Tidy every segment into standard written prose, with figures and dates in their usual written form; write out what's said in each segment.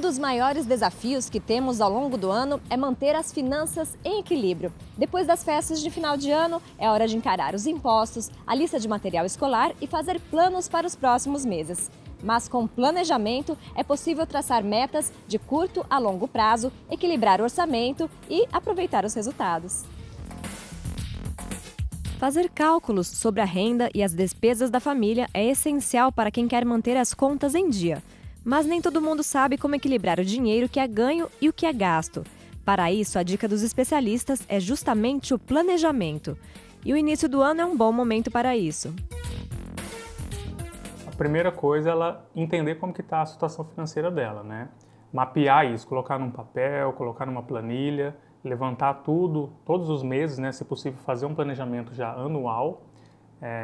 dos maiores desafios que temos ao longo do ano é manter as finanças em equilíbrio. Depois das festas de final de ano, é hora de encarar os impostos, a lista de material escolar e fazer planos para os próximos meses. Mas com planejamento é possível traçar metas de curto a longo prazo, equilibrar o orçamento e aproveitar os resultados. Fazer cálculos sobre a renda e as despesas da família é essencial para quem quer manter as contas em dia. Mas nem todo mundo sabe como equilibrar o dinheiro que é ganho e o que é gasto. Para isso, a dica dos especialistas é justamente o planejamento. E o início do ano é um bom momento para isso. A primeira coisa é ela entender como que está a situação financeira dela, né? Mapear isso, colocar num papel, colocar numa planilha, levantar tudo, todos os meses, né? Se possível, fazer um planejamento já anual.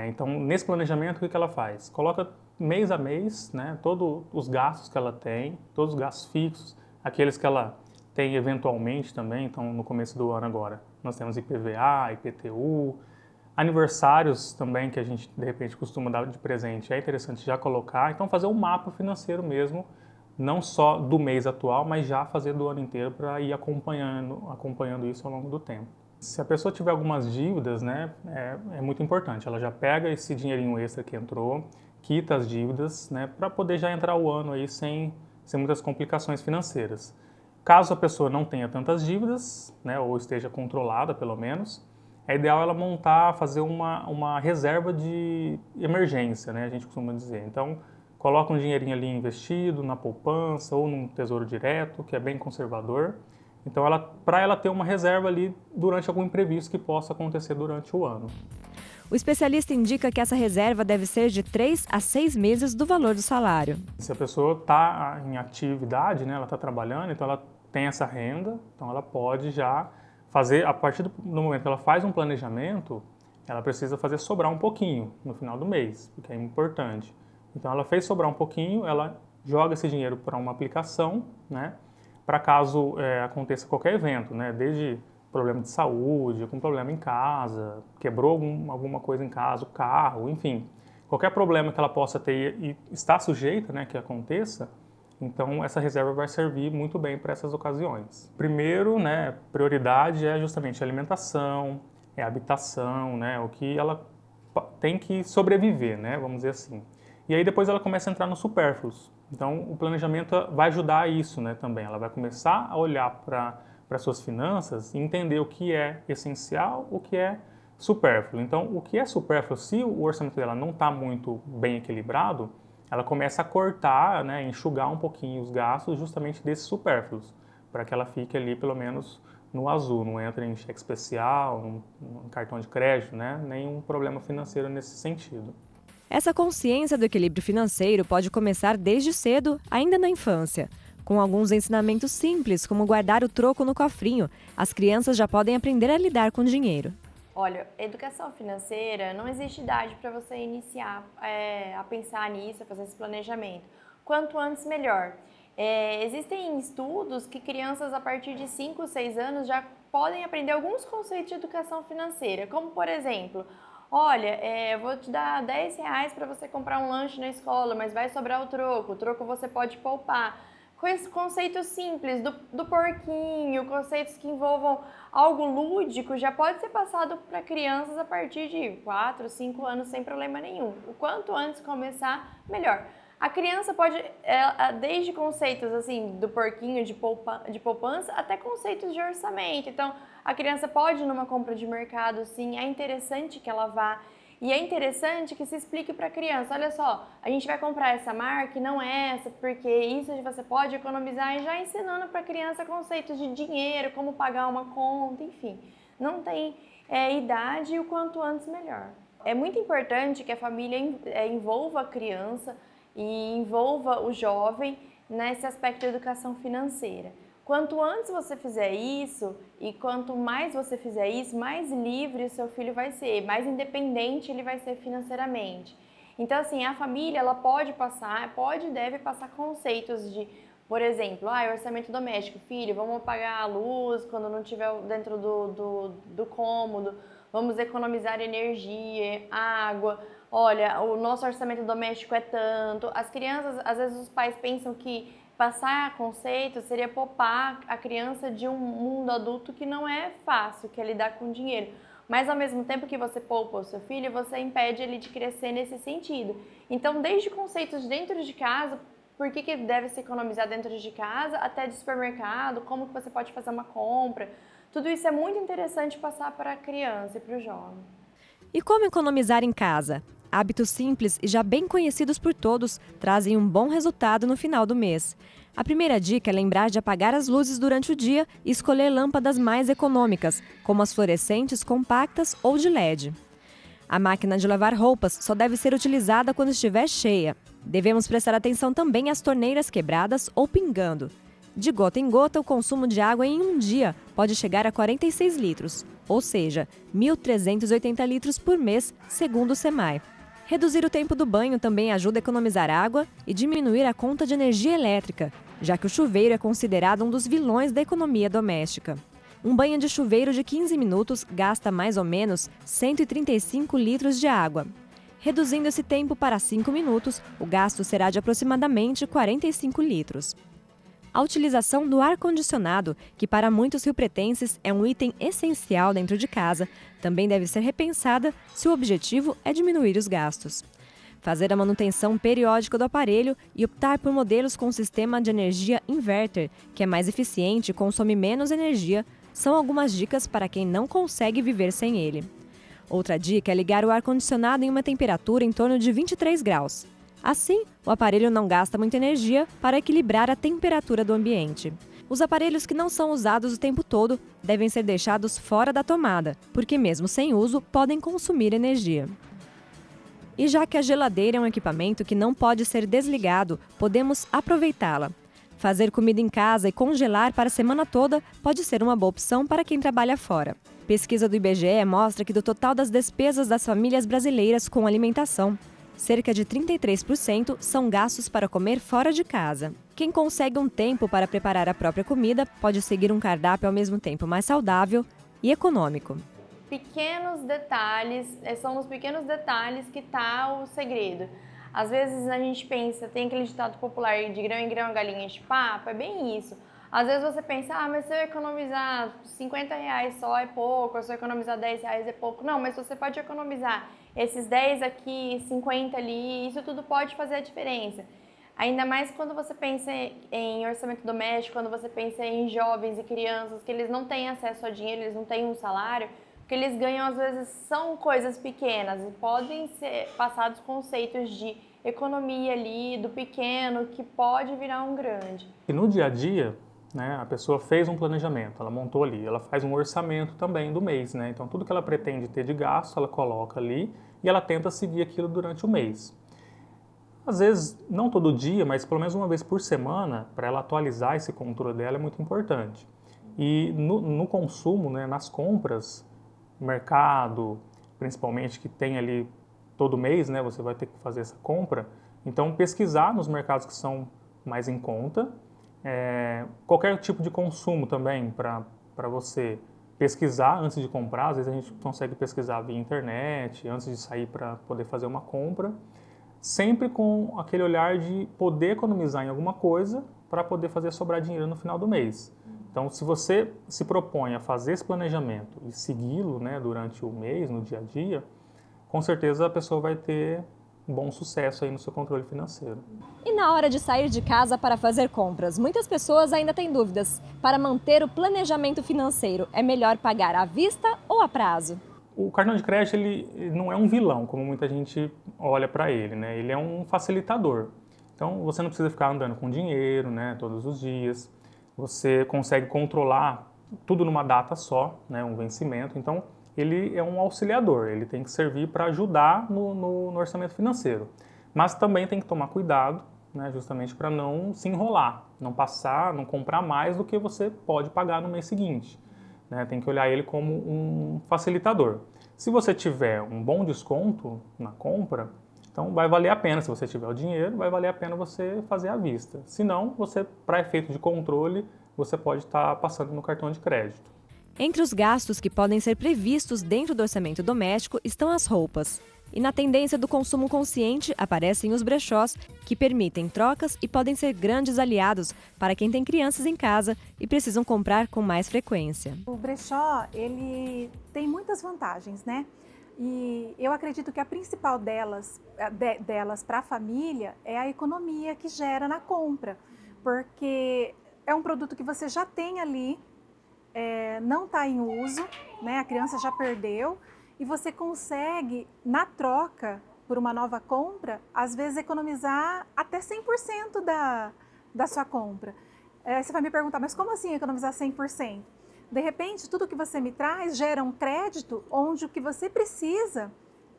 Então, nesse planejamento, o que ela faz? Coloca mês a mês, né? Todos os gastos que ela tem, todos os gastos fixos, aqueles que ela tem eventualmente também. Então, no começo do ano agora, nós temos IPVA, IPTU, aniversários também que a gente, de repente, costuma dar de presente. É interessante já colocar. Então, fazer um mapa financeiro mesmo, não só do mês atual, mas já fazer do ano inteiro para ir acompanhando isso ao longo do tempo. Se a pessoa tiver algumas dívidas, né, é muito importante. Ela já pega esse dinheirinho extra que entrou, quita as dívidas, né, para poder já entrar o ano aí sem muitas complicações financeiras. Caso a pessoa não tenha tantas dívidas, né, ou esteja controlada pelo menos, é ideal ela fazer uma reserva de emergência, né, a gente costuma dizer. Então, coloca um dinheirinho ali investido na poupança ou num tesouro direto, que é bem conservador. Então, para ela ter uma reserva ali durante algum imprevisto que possa acontecer durante o ano. O especialista indica que essa reserva deve ser de 3 a 6 meses do valor do salário. Se a pessoa está em atividade, né, ela está trabalhando, então ela tem essa renda, então ela pode já fazer, a partir do momento que ela faz um planejamento, ela precisa fazer sobrar um pouquinho no final do mês, porque é importante. Então ela fez sobrar um pouquinho, ela joga esse dinheiro para uma aplicação, né, para caso aconteça qualquer evento, né, desde problema de saúde, algum problema em casa, quebrou alguma coisa em casa, o carro, enfim. Qualquer problema que ela possa ter e está sujeita, né, que aconteça, então essa reserva vai servir muito bem para essas ocasiões. Primeiro, né, prioridade é justamente a alimentação, a habitação, né, o que ela tem que sobreviver, né, vamos dizer assim. E aí depois ela começa a entrar nos supérfluos. Então o planejamento vai ajudar a isso, né, também. Ela vai começar a olhar para suas finanças e entender o que é essencial, o que é supérfluo. Então, o que é supérfluo, se o orçamento dela não está muito bem equilibrado, ela começa a cortar, né, enxugar um pouquinho os gastos justamente desses supérfluos, para que ela fique ali pelo menos no azul, não entre em cheque especial, num cartão de crédito, né, nenhum problema financeiro nesse sentido. Essa consciência do equilíbrio financeiro pode começar desde cedo, ainda na infância. Com alguns ensinamentos simples, como guardar o troco no cofrinho, as crianças já podem aprender a lidar com o dinheiro. Olha, educação financeira, não existe idade para você iniciar a pensar nisso, a fazer esse planejamento. Quanto antes, melhor. Existem estudos que crianças a partir de 5, 6 anos já podem aprender alguns conceitos de educação financeira, como por exemplo, olha, eu vou te dar R$10 para você comprar um lanche na escola, mas vai sobrar o troco você pode poupar. Com esses conceitos simples do porquinho, conceitos que envolvam algo lúdico, já pode ser passado para crianças a partir de 4, 5 anos sem problema nenhum. O quanto antes começar, melhor. A criança pode, desde conceitos assim do porquinho, de poupança, até conceitos de orçamento. Então, a criança pode ir numa compra de mercado, sim, é interessante que ela vá. E é interessante que se explique para a criança, olha só, a gente vai comprar essa marca e não essa, porque isso você pode economizar, e já ensinando para a criança conceitos de dinheiro, como pagar uma conta, enfim. Não tem idade e o quanto antes melhor. É muito importante que a família envolva a criança e envolva o jovem nesse aspecto de educação financeira. Quanto antes você fizer isso e quanto mais você fizer isso, mais livre o seu filho vai ser, mais independente ele vai ser financeiramente. Então, assim, a família ela pode e deve passar conceitos de, por exemplo, orçamento doméstico, filho, vamos apagar a luz quando não estiver dentro do cômodo, vamos economizar energia, água. Olha, o nosso orçamento doméstico é tanto. As crianças, às vezes os pais pensam que passar conceito seria poupar a criança de um mundo adulto que não é fácil, que é lidar com dinheiro. Mas ao mesmo tempo que você poupa o seu filho, você impede ele de crescer nesse sentido. Então, desde conceitos dentro de casa, por que deve se economizar dentro de casa, até de supermercado, como que você pode fazer uma compra. Tudo isso é muito interessante passar para a criança e para o jovem. E como economizar em casa? Hábitos simples e já bem conhecidos por todos trazem um bom resultado no final do mês. A primeira dica é lembrar de apagar as luzes durante o dia e escolher lâmpadas mais econômicas, como as fluorescentes compactas ou de LED. A máquina de lavar roupas só deve ser utilizada quando estiver cheia. Devemos prestar atenção também às torneiras quebradas ou pingando. De gota em gota, o consumo de água em um dia pode chegar a 46 litros, ou seja, 1.380 litros por mês, segundo o SEMAI. Reduzir o tempo do banho também ajuda a economizar água e diminuir a conta de energia elétrica, já que o chuveiro é considerado um dos vilões da economia doméstica. Um banho de chuveiro de 15 minutos gasta mais ou menos 135 litros de água. Reduzindo esse tempo para 5 minutos, o gasto será de aproximadamente 45 litros. A utilização do ar-condicionado, que para muitos riopretenses é um item essencial dentro de casa, também deve ser repensada se o objetivo é diminuir os gastos. Fazer a manutenção periódica do aparelho e optar por modelos com sistema de energia inverter, que é mais eficiente e consome menos energia, são algumas dicas para quem não consegue viver sem ele. Outra dica é ligar o ar-condicionado em uma temperatura em torno de 23 graus. Assim, o aparelho não gasta muita energia para equilibrar a temperatura do ambiente. Os aparelhos que não são usados o tempo todo devem ser deixados fora da tomada, porque mesmo sem uso podem consumir energia. E já que a geladeira é um equipamento que não pode ser desligado, podemos aproveitá-la. Fazer comida em casa e congelar para a semana toda pode ser uma boa opção para quem trabalha fora. Pesquisa do IBGE mostra que do total das despesas das famílias brasileiras com alimentação, cerca de 33% são gastos para comer fora de casa. Quem consegue um tempo para preparar a própria comida pode seguir um cardápio ao mesmo tempo mais saudável e econômico. Pequenos detalhes, são nos pequenos detalhes que está o segredo. Às vezes a gente pensa, tem aquele ditado popular, de grão em grão a galinha enche papo, é bem isso. Às vezes você pensa, mas se eu economizar R$50 só é pouco, ou se eu economizar R$10 é pouco. Não, mas você pode economizar esses 10 aqui, 50 ali, isso tudo pode fazer a diferença. Ainda mais quando você pensa em orçamento doméstico, quando você pensa em jovens e crianças, que eles não têm acesso a dinheiro, eles não têm um salário, o que eles ganham às vezes são coisas pequenas e podem ser passados conceitos de economia ali, do pequeno, que pode virar um grande. E no dia a dia, né, a pessoa fez um planejamento, ela montou ali, ela faz um orçamento também do mês, né? Então tudo que ela pretende ter de gasto, ela coloca ali e ela tenta seguir aquilo durante o mês. Às vezes, não todo dia, mas pelo menos uma vez por semana, para ela atualizar esse controle dela é muito importante. E no consumo, né, nas compras, mercado, principalmente que tem ali todo mês, né, você vai ter que fazer essa compra, então pesquisar nos mercados que são mais em conta, qualquer tipo de consumo também para você pesquisar antes de comprar. Às vezes a gente consegue pesquisar via internet, antes de sair para poder fazer uma compra, sempre com aquele olhar de poder economizar em alguma coisa para poder fazer sobrar dinheiro no final do mês. Então, se você se propõe a fazer esse planejamento e segui-lo, né, durante o mês, no dia a dia, com certeza a pessoa vai ter um bom sucesso aí no seu controle financeiro. E na hora de sair de casa para fazer compras, muitas pessoas ainda têm dúvidas. Para manter o planejamento financeiro, é melhor pagar à vista ou a prazo? O cartão de crédito ele não é um vilão, como muita gente olha para ele, né? Ele é um facilitador. Então, você não precisa ficar andando com dinheiro, né, todos os dias. Você consegue controlar tudo numa data só, né, um vencimento. Então, ele é um auxiliador, ele tem que servir para ajudar no orçamento financeiro. Mas também tem que tomar cuidado, né, justamente para não se enrolar, não comprar mais do que você pode pagar no mês seguinte. Né? Tem que olhar ele como um facilitador. Se você tiver um bom desconto na compra, então vai valer a pena. Se você tiver o dinheiro, vai valer a pena você fazer à vista. Se não, para efeito de controle, você pode estar passando no cartão de crédito. Entre os gastos que podem ser previstos dentro do orçamento doméstico estão as roupas. E na tendência do consumo consciente aparecem os brechós, que permitem trocas e podem ser grandes aliados para quem tem crianças em casa e precisam comprar com mais frequência. O brechó, ele tem muitas vantagens, né? E eu acredito que a principal delas para a família é a economia que gera na compra, porque é um produto que você já tem ali, não está em uso, né? A criança já perdeu, e você consegue, na troca por uma nova compra, às vezes economizar até 100% da sua compra. Você vai me perguntar, mas como assim economizar 100%? De repente, tudo que você me traz gera um crédito onde o que você precisa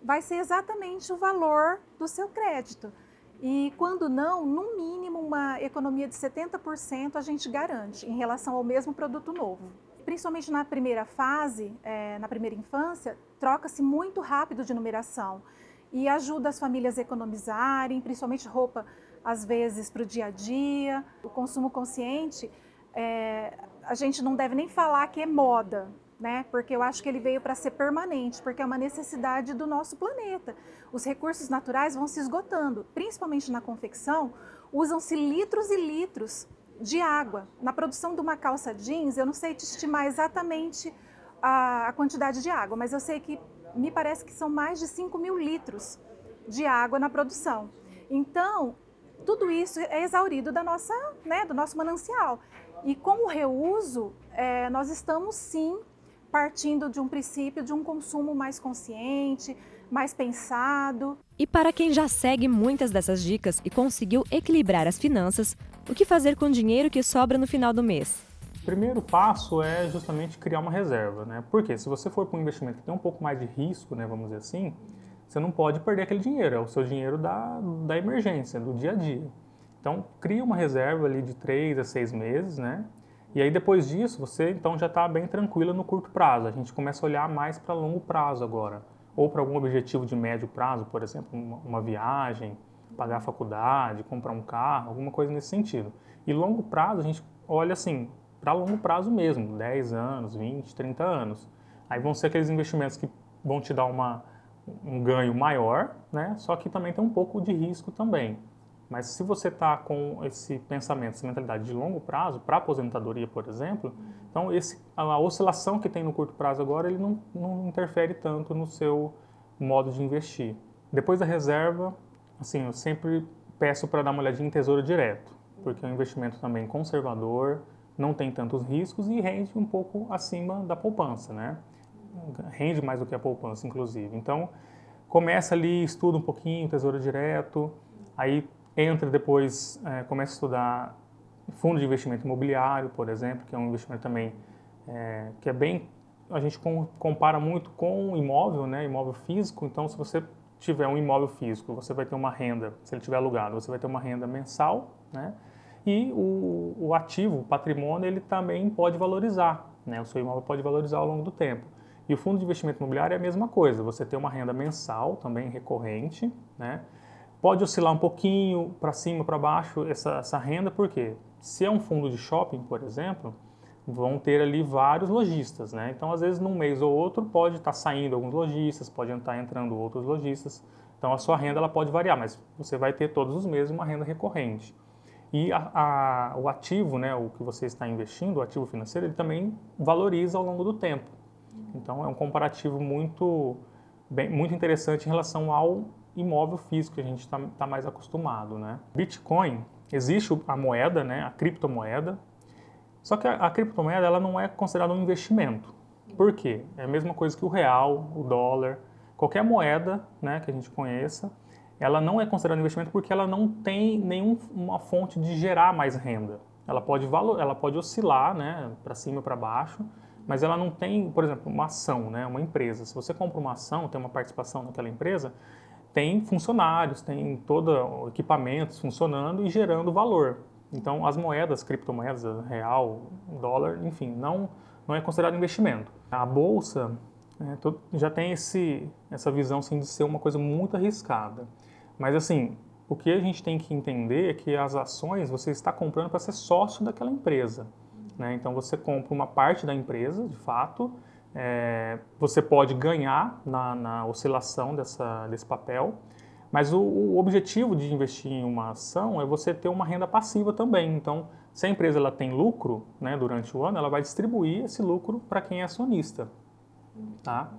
vai ser exatamente o valor do seu crédito. E quando não, no mínimo uma economia de 70% a gente garante em relação ao mesmo produto novo. Principalmente na primeira fase, na primeira infância, troca-se muito rápido de numeração e ajuda as famílias a economizarem, principalmente roupa, às vezes, para o dia a dia. O consumo consciente, a gente não deve nem falar que é moda, né? Porque eu acho que ele veio para ser permanente, porque é uma necessidade do nosso planeta. Os recursos naturais vão se esgotando, principalmente na confecção, usam-se litros e litros de água. Na produção de uma calça jeans, eu não sei te estimar exatamente a quantidade de água, mas eu sei que me parece que são mais de 5.000 litros de água na produção. Então, tudo isso é exaurido do nosso manancial. E com o reuso, nós estamos sim partindo de um princípio de um consumo mais consciente, mais pensado. E para quem já segue muitas dessas dicas e conseguiu equilibrar as finanças, o que fazer com o dinheiro que sobra no final do mês? O primeiro passo é justamente criar uma reserva, né? Porque se você for para um investimento que tem um pouco mais de risco, né, vamos dizer assim, você não pode perder aquele dinheiro, é o seu dinheiro da emergência, do dia a dia. Então, cria uma reserva ali de 3 a 6 meses, né? E aí depois disso, você então já está bem tranquilo no curto prazo. A gente começa a olhar mais para longo prazo agora. Ou para algum objetivo de médio prazo, por exemplo, uma viagem, pagar a faculdade, comprar um carro, alguma coisa nesse sentido. E longo prazo, a gente olha assim, para longo prazo mesmo, 10 anos, 20, 30 anos. Aí vão ser aqueles investimentos que vão te dar um ganho maior, né? Só que também tem um pouco de risco também. Mas se você está com esse pensamento, essa mentalidade de longo prazo, para aposentadoria, por exemplo, então a oscilação que tem no curto prazo agora, ele não interfere tanto no seu modo de investir. Depois da reserva, assim, eu sempre peço para dar uma olhadinha em Tesouro Direto, porque é um investimento também conservador, não tem tantos riscos e rende um pouco acima da poupança, né? Rende mais do que a poupança, inclusive. Então, começa ali, estuda um pouquinho Tesouro Direto, aí entra depois, começa a estudar fundo de investimento imobiliário, por exemplo, que é um investimento também que é bem, a gente compara muito com imóvel, né, imóvel físico. Então, se você tiver um imóvel físico, você vai ter uma renda, se ele tiver alugado, você vai ter uma renda mensal, né, e o ativo, o patrimônio, ele também pode valorizar, né, o seu imóvel pode valorizar ao longo do tempo. E o fundo de investimento imobiliário é a mesma coisa, você tem uma renda mensal, também recorrente, né. Pode oscilar um pouquinho para cima, para baixo essa renda, porque se é um fundo de shopping, por exemplo, vão ter ali vários lojistas, né? Então, às vezes, num mês ou outro, pode estar saindo alguns lojistas, pode estar entrando outros lojistas. Então, a sua renda ela pode variar, mas você vai ter todos os meses uma renda recorrente. E o ativo, né, o que você está investindo, o ativo financeiro, ele também valoriza ao longo do tempo. Então, é um comparativo muito interessante em relação ao imóvel físico que a gente está mais acostumado, né? Bitcoin, existe a moeda, né, a criptomoeda, só que a criptomoeda ela não é considerada um investimento. Por quê? É a mesma coisa que o real, o dólar, qualquer moeda, né, que a gente conheça, ela não é considerada um investimento porque ela não tem nenhuma fonte de gerar mais renda. Ela pode oscilar, né, para cima e para baixo, mas ela não tem, por exemplo, uma ação, né, uma empresa. Se você compra uma ação, tem uma participação naquela empresa, tem funcionários, tem todo equipamentos funcionando e gerando valor. Então, as moedas, criptomoedas, real, dólar, enfim, não é considerado investimento. A bolsa já tem essa visão assim, de ser uma coisa muito arriscada. Mas, assim, o que a gente tem que entender é que as ações você está comprando para ser sócio daquela empresa. né? Então você compra uma parte da empresa, de fato, você pode ganhar na oscilação desse papel, mas o objetivo de investir em uma ação é você ter uma renda passiva também. Então, se a empresa ela tem lucro, né, durante o ano, ela vai distribuir esse lucro para quem é acionista, tá?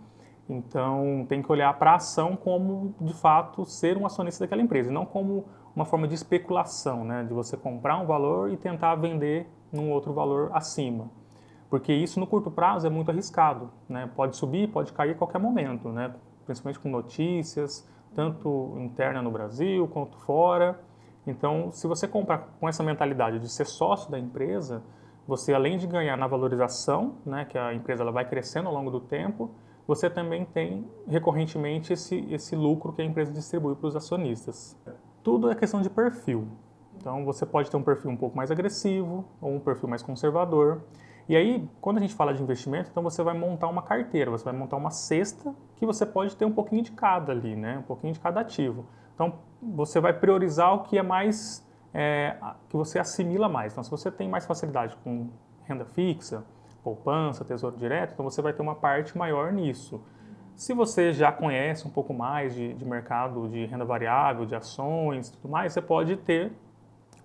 Então, tem que olhar para a ação como, de fato, ser um acionista daquela empresa, e não como uma forma de especulação, né, de você comprar um valor e tentar vender num outro valor acima. Porque isso, no curto prazo, é muito arriscado, né? Pode subir, pode cair a qualquer momento, né? Principalmente com notícias, tanto interna no Brasil quanto fora. Então, se você comprar com essa mentalidade de ser sócio da empresa, você, além de ganhar na valorização, né, que a empresa ela vai crescendo ao longo do tempo, você também tem recorrentemente esse lucro que a empresa distribui para os acionistas. Tudo é questão de perfil. Então, você pode ter um perfil um pouco mais agressivo ou um perfil mais conservador. E aí, quando a gente fala de investimento, então você vai montar uma carteira, você vai montar uma cesta que você pode ter um pouquinho de cada ali, né? Um pouquinho de cada ativo. Então, você vai priorizar o que é mais, que você assimila mais. Então, se você tem mais facilidade com renda fixa, poupança, tesouro direto, então você vai ter uma parte maior nisso. Se você já conhece um pouco mais de mercado de renda variável, de ações e tudo mais, você pode ter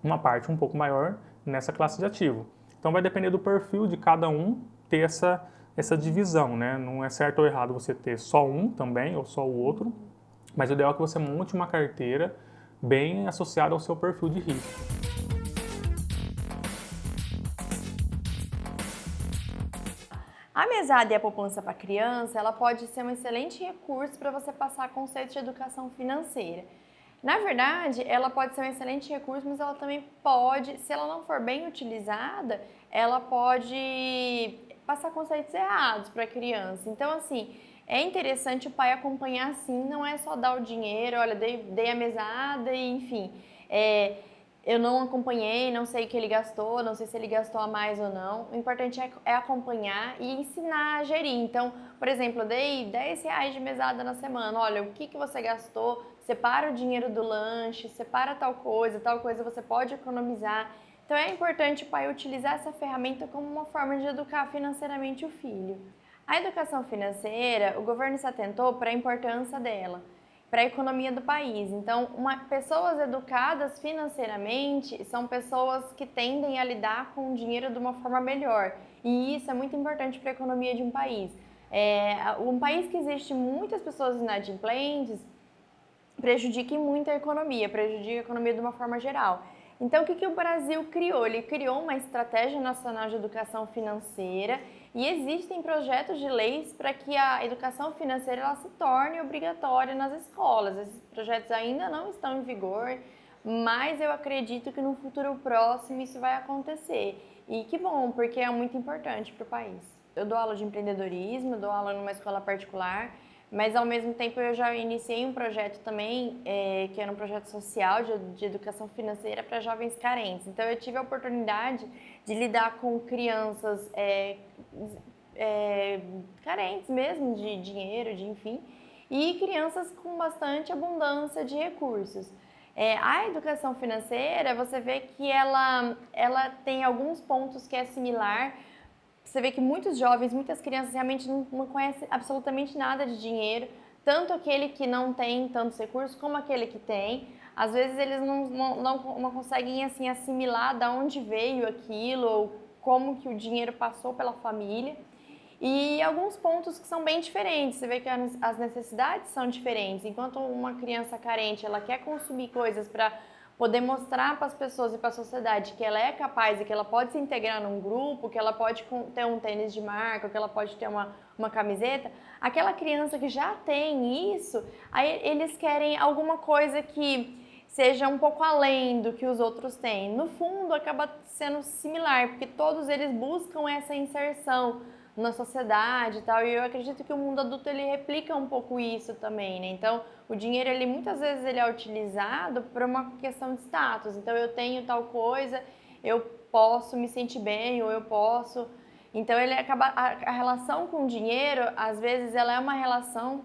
uma parte um pouco maior nessa classe de ativo. Então vai depender do perfil de cada um ter essa divisão, né? Não é certo ou errado você ter só um também ou só o outro, mas o ideal é que você monte uma carteira bem associada ao seu perfil de risco. A mesada e a poupança para criança, ela pode ser um excelente recurso para você passar conceitos de educação financeira. Na verdade, ela pode ser um excelente recurso, mas ela também pode, se ela não for bem utilizada, ela pode passar conceitos errados para a criança. Então, assim, é interessante o pai acompanhar sim, não é só dar o dinheiro, olha, dei a mesada e enfim. Eu não acompanhei, não sei o que ele gastou, não sei se ele gastou a mais ou não. O importante é acompanhar e ensinar a gerir. Então, por exemplo, eu dei R$10 de mesada na semana. Olha, o que você gastou? Separa o dinheiro do lanche, separa tal coisa você pode economizar. Então, é importante o pai utilizar essa ferramenta como uma forma de educar financeiramente o filho. A educação financeira, o governo se atentou para a importância dela para a economia do país. Então, pessoas educadas financeiramente são pessoas que tendem a lidar com o dinheiro de uma forma melhor. E isso é muito importante para a economia de um país. Um país que existe muitas pessoas inadimplentes prejudica muito a economia, prejudica a economia de uma forma geral. Então, o que o Brasil criou? Ele criou uma estratégia nacional de educação financeira e existem projetos de leis para que a educação financeira ela se torne obrigatória nas escolas. Esses projetos ainda não estão em vigor, mas eu acredito que no futuro próximo isso vai acontecer. E que bom, porque é muito importante para o país. Eu dou aula de empreendedorismo, dou aula numa escola particular, mas ao mesmo tempo eu já iniciei um projeto também, que era um projeto social de educação financeira para jovens carentes. Então eu tive a oportunidade de lidar com crianças carentes mesmo de dinheiro, enfim, e crianças com bastante abundância de recursos. A educação financeira, você vê que ela tem alguns pontos que é similar. Você vê que muitos jovens, muitas crianças realmente não conhecem absolutamente nada de dinheiro, tanto aquele que não tem tantos recursos como aquele que tem. Às vezes eles não conseguem assim, assimilar de onde veio aquilo ou como que o dinheiro passou pela família. E alguns pontos que são bem diferentes. Você vê que as necessidades são diferentes. Enquanto uma criança carente ela quer consumir coisas para poder mostrar para as pessoas e para a sociedade que ela é capaz e que ela pode se integrar num grupo, que ela pode ter um tênis de marca, que ela pode ter uma camiseta, aquela criança que já tem isso, aí eles querem alguma coisa que seja um pouco além do que os outros têm. No fundo, acaba sendo similar, porque todos eles buscam essa inserção na sociedade e tal, e eu acredito que o mundo adulto ele replica um pouco isso também, né? Então, o dinheiro, ele muitas vezes ele é utilizado por uma questão de status. Então, eu tenho tal coisa, eu posso me sentir bem, ou eu posso... Então, ele acaba... A relação com o dinheiro, às vezes, ela é uma relação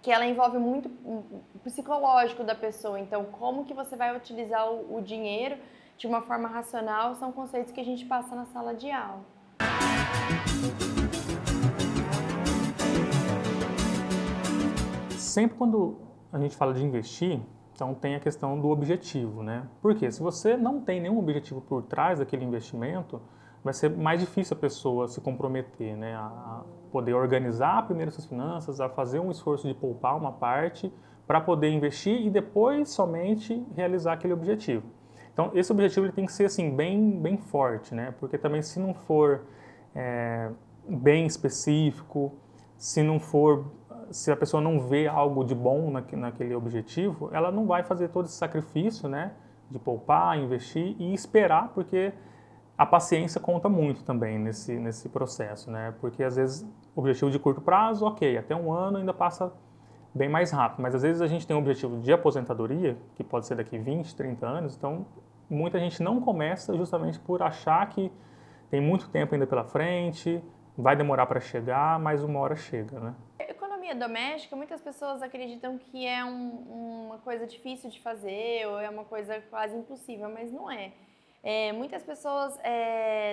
que ela envolve muito o psicológico da pessoa. Então, como que você vai utilizar o dinheiro de uma forma racional, são conceitos que a gente passa na sala de aula. Sempre quando a gente fala de investir, então tem a questão do objetivo, né? Porque se você não tem nenhum objetivo por trás daquele investimento, vai ser mais difícil a pessoa se comprometer, né? A poder organizar primeiro suas finanças, a fazer um esforço de poupar uma parte para poder investir e depois somente realizar aquele objetivo. Então esse objetivo ele tem que ser assim bem forte, né? Porque também se não for bem específico, se a pessoa não vê algo de bom naquele objetivo, ela não vai fazer todo esse sacrifício, né, de poupar, investir e esperar, porque a paciência conta muito também nesse processo, né, porque às vezes o objetivo de curto prazo, ok, até um ano ainda passa bem mais rápido, mas às vezes a gente tem um objetivo de aposentadoria, que pode ser daqui 20, 30 anos, então muita gente não começa justamente por achar que tem muito tempo ainda pela frente, vai demorar para chegar, mas uma hora chega, né? Economia doméstica, muitas pessoas acreditam que é uma coisa difícil de fazer ou é uma coisa quase impossível, mas não é. Muitas pessoas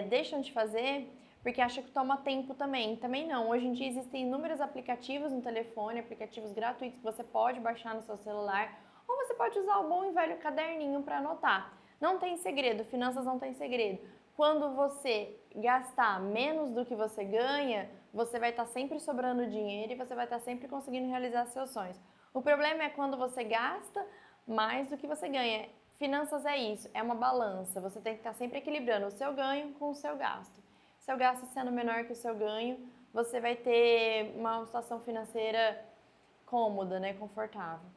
deixam de fazer porque acham que toma tempo também. Também não. Hoje em dia existem inúmeros aplicativos no telefone, aplicativos gratuitos que você pode baixar no seu celular, ou você pode usar o bom e velho caderninho para anotar. Não tem segredo, finanças não tem segredo. Quando você gastar menos do que você ganha, você vai estar sempre sobrando dinheiro e você vai estar sempre conseguindo realizar seus sonhos. O problema é quando você gasta mais do que você ganha. Finanças é isso, é uma balança. Você tem que estar sempre equilibrando o seu ganho com o seu gasto. Seu gasto sendo menor que o seu ganho, você vai ter uma situação financeira cômoda, né, confortável.